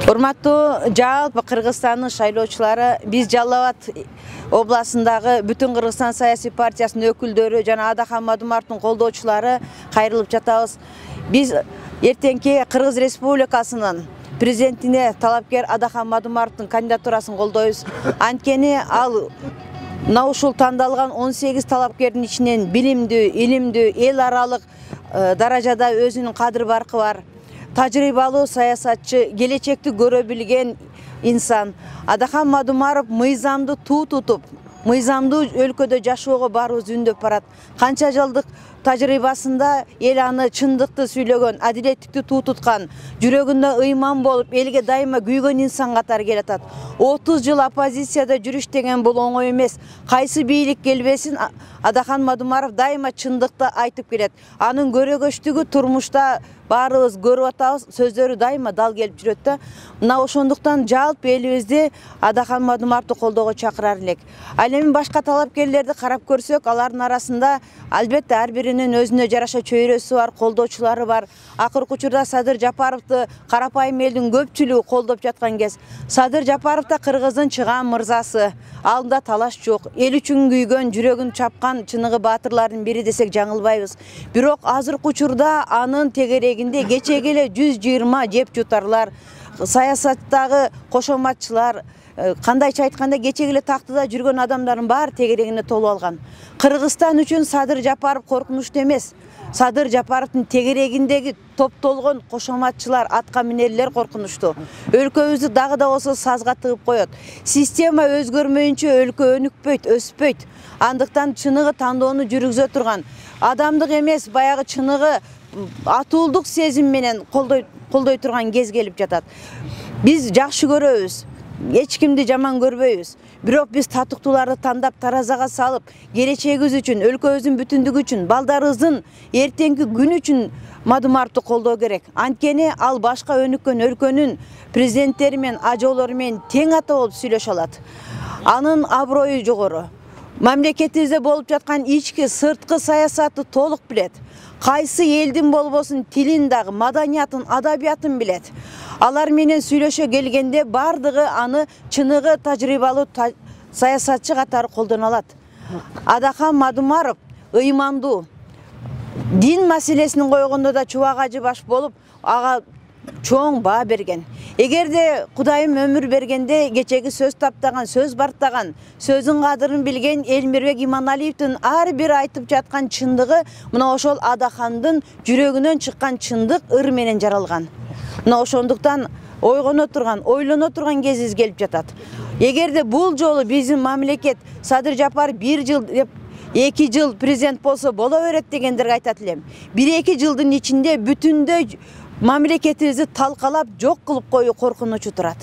Урматтуу жалпы Кыргызстандын шайлоочулары, биз Жалал Абад областындагы бүтүн Кыргызстан саясий партиясынын өкүлдөрү жана Адахан Мадумаровдун колдоочулары кайрылып жатабыз. Биз эртеңки Кыргыз Республикасынын президентине талапкер Адахан Мадумаровдун кандидатурасын колдойбуз. Анткени ал мына ушул тандалган 18 талапкердин ичинен билимдүү, илимдүү, эл аралык даражада өзүнүн кадыр баркы бар. Тажрыйбалуу саясатчы, келечекти көрө билген инсан. Адахан Мадумаров мыйзамды туу тутуп, мыйзамдуу өлкөдө жашоого барыбыз үндөп барат. Канча жылдык тажрыйбасында эл аны чындыкты сүйлөгөн, адилеттикти туу туткан, жүрөгүндө ыйман болуп, элге дайыма күйгөн инсан катары келатат. 30 жыл оппозицияда жүрүш деген бул оңой эмес. Кайсы бийлик келбесин, Адахан Мадумаров дайыма чындыкты айтып келет. Анын көрөгөчтүгү турмушта баарыбыз көрүп атабыз, сөздөрү дайыма дал келип жүрөт да. Мына ошондуктан жалпы элибизди Адахан Мадумаровду колдоого чакырар элек. Ал эми башка талапкерлерди карап көрсөк, алардын арасында албетте ар биринин өзүнө жараша чөйрөсү бар, колдоочулары бар. Акыркы учурда Садыр Жапаровду карапайым элдин көпчүлүгү колдоп жаткан кез. Садыр Жапаров да Кыргыздын чыган мырзасы. Алдында талаш жок. Эл үчүн күйгөн, жүрөгүн чапкан чыныгы баатырлардын бири десек жаңылбайбыз. Бирок азыркы учурда анын тегерегинде кечеги эле 120 жеп жутарлар, саясаттагы кошоматчылар, кандайча айтканда кечеги эле тактыда жүргөн адамдардын баары тегерегине толуп алган. Кыргызстан үчүн Садыр Жапаров коркунучтуу эмес. Садыр Жапаровдун тегерегиндеги топтолгон кошоматчылар, атка минерлер коркунучтуу. Өлкөбүздү дагы да болсо сазга тыгып коет. Система өзгөрмөйүнчө өлкө өнүкпөйт, өспөйт. Андыктан чыныгы тандоону жүргүзө турган, адамдык эмес, баягы чыныгы атуулдук сезим менен колдой турган кез келип жатат. Биз жакшы көрөбүз, эч кимди жаман көрбөйбүз. Бирок биз татыктууларды тандап таразага салып, келечегибиз үчүн, өлкөбүздүн бүтүндүгү үчүн, балдарыбыздын эртеңки күнү үчүн Мадумаровду колдоо керек. Анткени ал башка өнүккөн өлкөнүн президенттери менен, ажоолору менен тең ата болуп сүйлөшө алат. Анын аброю жогору. Мамлекетибизде болуп жаткан ички, сырткы саясатты толук билет. Кайсы элдин болбосун тилин дагы, маданиятын, адабиятын билет. Алар менен сүйлөшө келгенде бардыгы аны чыныгы тажрыйбалуу саясатчы катары колдоно алат. Адахан Мадумаров ыймандуу, дин маселесин койгондо да чубак ажы баш болуп, ага чоң баа берген. Эгерде Кудайым өмүр бергенде кечеги сөз таптаган, сөз бартаган, сөзүн кадырын билген Элмирбек Иманалиевдин ар бир айтып жаткан чындыгы мына ошол Адахандын жүрөгүнөн чыккан чындык ыр менен жаралган. Мына ошондуктан ойгоно турган, ойлоно турган кезибиз келип жатат. Эгерде бул жолу биздин мамлекет Садыр Жапар 1 жыл деп 2 жыл президент болсо боло берет дегендерге айтат элем. 1-2 жылдын ичинде бүтүндөй мамлекетибизди талкалап жок кылып коюу коркунучу турат.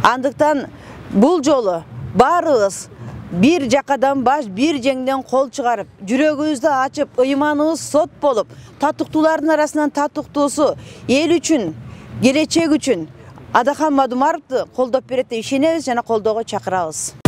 Андыктан бул жолу баарыбыз бир жакадан баш, бир жеңден кол чыгарып, жүрөгүбүздү ачып, ыйманыбыз сот болуп, татыктуулардын арасынан татыктуусу эл үчүн, келечек үчүн Адахан Мадумаровду колдоп берет деп ишенебиз жана колдоого чакырабыз.